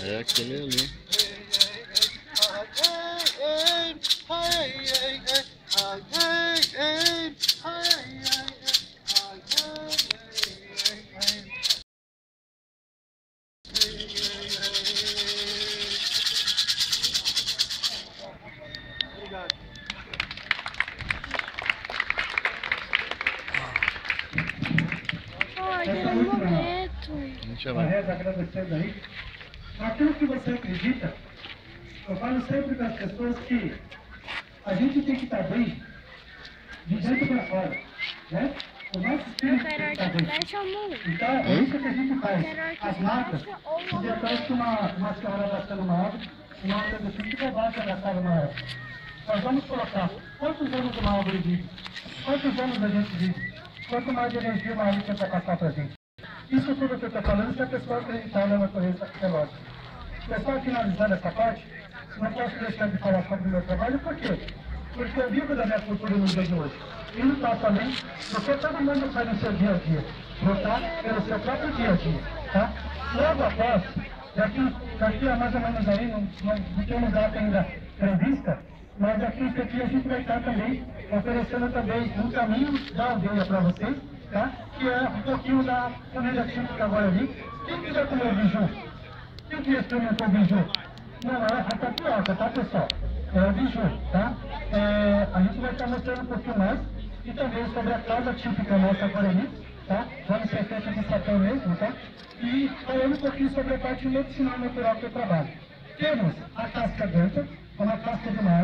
É aquele ali. Obrigado. Olha, é um momento. Uma reza agradecendo aí. Aquilo que você acredita, eu falo sempre para as pessoas que a gente tem que estar bem de dentro para fora, né? O nosso espírito tem que estar bem. Então, é isso que a gente faz. As matas, você aparece uma senhora abraçando uma árvore, uma outra do que bobagem abraçar uma árvore. Nós vamos colocar quantos anos uma árvore vive, quantos anos a gente vive, quanto mais energia uma árvore tenta passar para a gente. Isso tudo que eu estou falando, se a pessoa acreditar na natureza biológica. Pessoal, finalizando essa parte, não posso deixar de falar sobre o meu trabalho, por quê? Porque eu vivo da minha cultura no dia de hoje. E não passo além, porque todo mundo faz no seu dia a dia. Lutar pelo seu próprio dia a dia, tá? Logo após, daqui a mais ou menos aí, não temos data ainda prevista, mas daqui a gente vai estar também oferecendo também um caminho da aldeia para vocês, tá? Que é um pouquinho da comida típica agora ali. Quem quiser comer o biju? Quem que experimentou o biju? Não é a tapioca, tá, pessoal? É o biju, tá? A gente vai estar mostrando um pouquinho mais e também sobre a casa típica nossa Guarani, tá? Vamos ser feita de sapão mesmo, tá? E falando um pouquinho sobre a parte medicinal natural que eu trabalho. Temos a casca dentro, uma casca de mar.